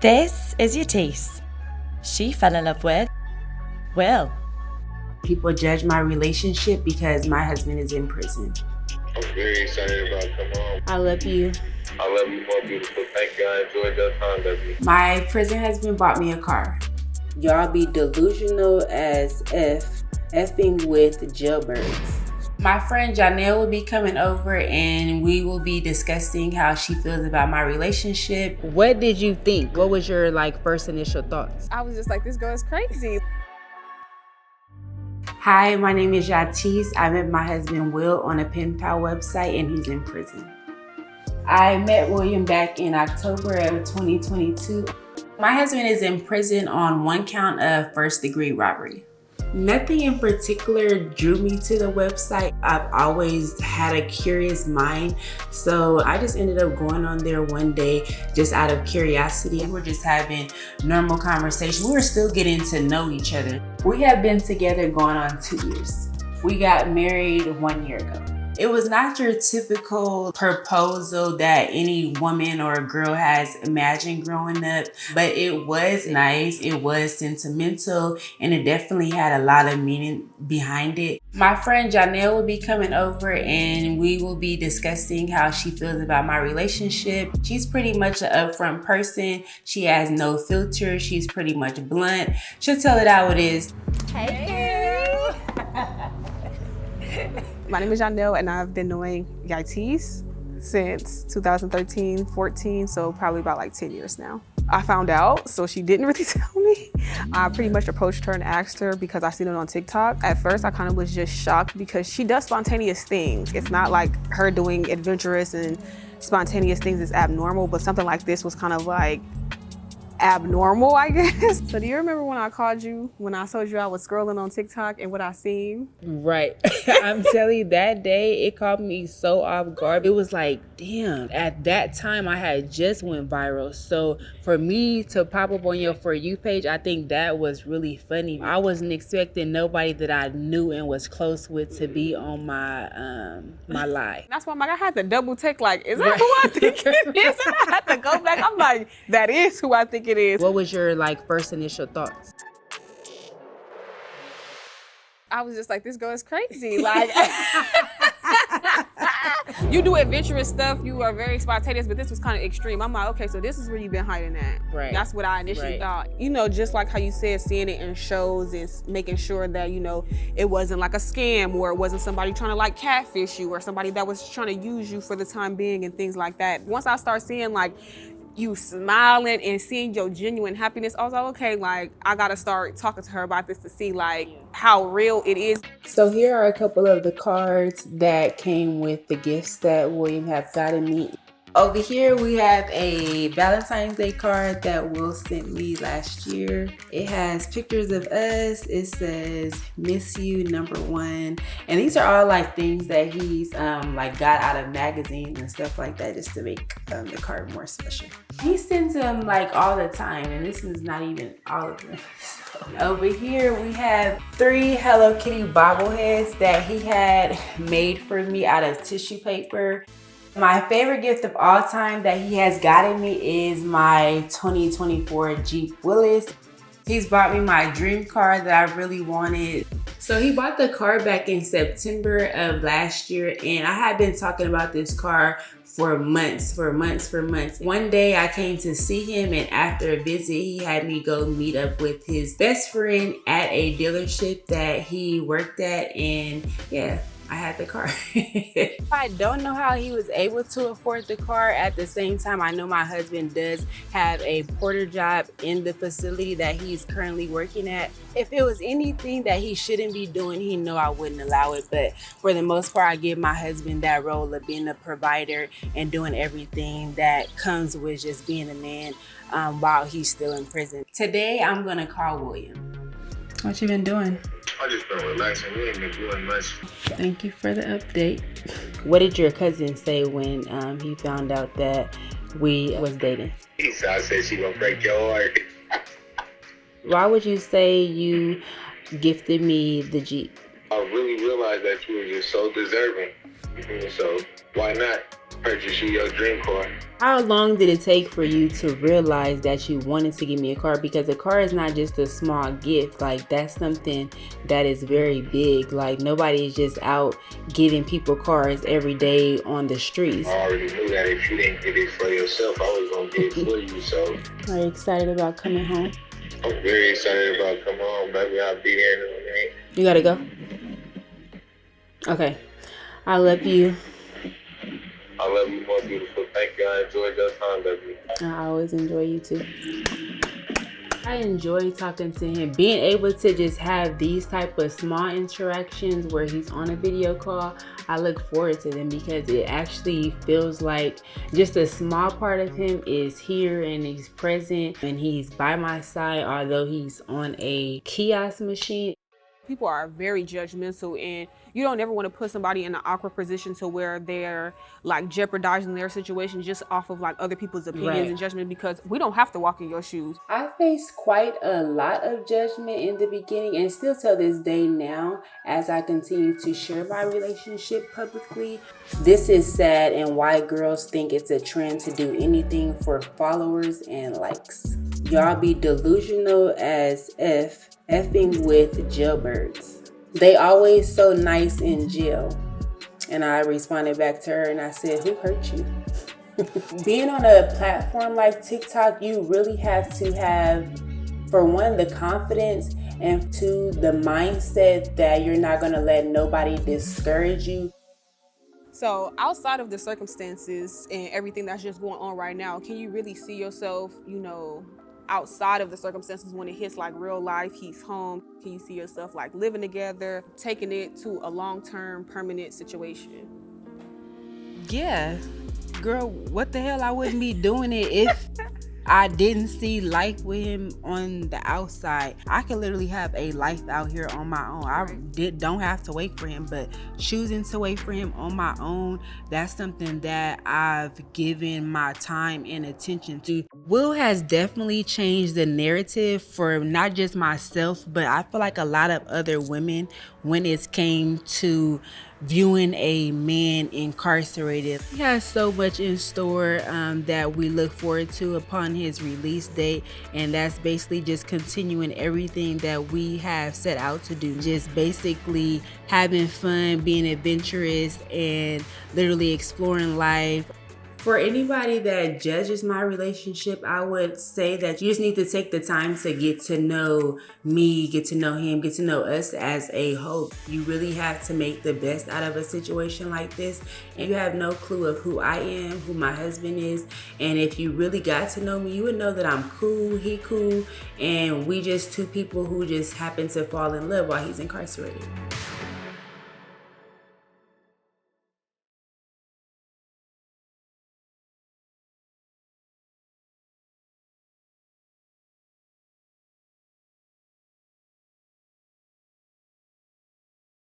This is Yatise. She fell in love with Will. People judge my relationship because my husband is in prison. I'm very excited about coming home. I love you. I love you more, beautiful. Thank you. I enjoyed that time with you. My prison husband bought me a car. Y'all be delusional as effing with jailbirds. My friend Janelle will be coming over and we will be discussing how she feels about my relationship. What did you think? What was your first initial thoughts? I was just like, this girl is crazy. Hi, my name is Yatise. I met my husband Will on a pen pal website and he's in prison. I met William back in October of 2022. My husband is in prison on one count of first-degree robbery. Nothing in particular drew me to the website. I've always had a curious mind, so I just ended up going on there one day just out of curiosity. We're just having normal conversation. We were still getting to know each other. We have been together going on 2 years. We got married 1 year ago. It was not your typical proposal that any woman or girl has imagined growing up, but it was nice, it was sentimental, and it definitely had a lot of meaning behind it. My friend Janelle will be coming over and we will be discussing how she feels about my relationship. She's pretty much an upfront person. She has no filter. She's pretty much blunt. She'll tell it how it is. Hey, my name is Janelle and I've been knowing Yatise since 2013, 14, so probably about 10 years now. I found out, so she didn't really tell me. I pretty much approached her and asked her because I seen it on TikTok. At first, I kind of was just shocked because she does spontaneous things. It's not like her doing adventurous and spontaneous things is abnormal, but something like this was kind of abnormal, I guess. So do you remember when I called you, when I told you I was scrolling on TikTok and what I seen? Right. I'm telling you, that day, it caught me so off guard. It was damn, at that time, I had just went viral. So for me to pop up on your For You page, I think that was really funny. I wasn't expecting nobody that I knew and was close with to be on my my live. That's why I had to double check, is that who I think it is? And I had to go back. I'm like, that is who I think it is. What was your first initial thoughts? I was just like, this girl is crazy. You do adventurous stuff, you are very spontaneous, but this was kind of extreme. I'm like, okay, so this is where you've been hiding at. Right. That's what I initially thought. Just like how you said, seeing it in shows and making sure that, it wasn't like a scam or it wasn't somebody trying to catfish you or somebody that was trying to use you for the time being and things like that. Once I start seeing you smiling and seeing your genuine happiness, I was like, okay, I gotta start talking to her about this to see how real it is. So here are a couple of the cards that came with the gifts that William have gotten me. Over here we have a Valentine's Day card that Will sent me last year. It has pictures of us. It says miss you #1, and these are all things that he's got out of magazines and stuff like that, just to make the card more special. He sends them all the time, and this is not even all of them. So, over here we have 3 Hello Kitty bobbleheads that he had made for me out of tissue paper. My favorite gift of all time that he has gotten me is my 2024 Jeep Willys. He's bought me my dream car that I really wanted. So he bought the car back in September of last year, and I had been talking about this car for months. One day I came to see him, and after a visit, he had me go meet up with his best friend at a dealership that he worked at, and yeah, I had the car. I don't know how he was able to afford the car. At the same time, I know my husband does have a porter job in the facility that he's currently working at. If it was anything that he shouldn't be doing, he know I wouldn't allow it. But for the most part, I give my husband that role of being a provider and doing everything that comes with just being a man while he's still in prison. Today, I'm gonna call William. What you been doing? I just been relaxing. We ain't been doing much. Thank you for the update. What did your cousin say when he found out that we was dating? He said, I said she gonna break your heart. Why would you say you gifted me the Jeep? I really realized that you were just so deserving. So why not? purchase you your dream car. How long did it take for you to realize that you wanted to give me a car? Because a car is not just a small gift. Like, that's something that is very big. Like, nobody is just out giving people cars every day on the streets. I already knew that if you didn't get it for yourself, I was gonna get it for you. So Are you excited about coming home? I'm very excited about coming home, baby. I'll be there in a minute. You gotta go? Okay. I love you. I love you more, beautiful. Thank you. I enjoyed your time, baby. I always enjoy you too. I enjoy talking to him. Being able to just have these type of small interactions where he's on a video call, I look forward to them because it actually feels like just a small part of him is here and he's present and he's by my side, although he's on a kiosk machine. People are very judgmental, and you don't ever want to put somebody in an awkward position to where they're like jeopardizing their situation just off of like other people's opinions and judgment, because we don't have to walk in your shoes. I faced quite a lot of judgment in the beginning and still till this day now as I continue to share my relationship publicly. This is sad and why girls think it's a trend to do anything for followers and likes. Y'all be delusional as effing with jailbirds. They always so nice in jail. And I responded back to her and I said, who hurt you? Being on a platform like TikTok, you really have to have, for one, the confidence, and two, the mindset that you're not going to let nobody discourage you. So outside of the circumstances and everything that's just going on right now, can you really see yourself, outside of the circumstances when it hits like real life, he's home? Can you see yourself like living together, taking it to a long-term permanent situation? Yeah, girl, what the hell? I wouldn't be doing it if I didn't see life with him on the outside. I can literally have a life out here on my own. I don't have to wait for him, but choosing to wait for him on my own, that's something that I've given my time and attention to. Will has definitely changed the narrative for not just myself, but I feel like a lot of other women when it came to viewing a man incarcerated. He has so much in store that we look forward to upon his release date, and that's basically just continuing everything that we have set out to do. Just basically having fun, being adventurous, and literally exploring life. For anybody that judges my relationship, I would say that you just need to take the time to get to know me, get to know him, get to know us as a whole. You really have to make the best out of a situation like this. And you have no clue of who I am, who my husband is. And if you really got to know me, you would know that I'm cool, he cool, and we just two people who just happen to fall in love while he's incarcerated.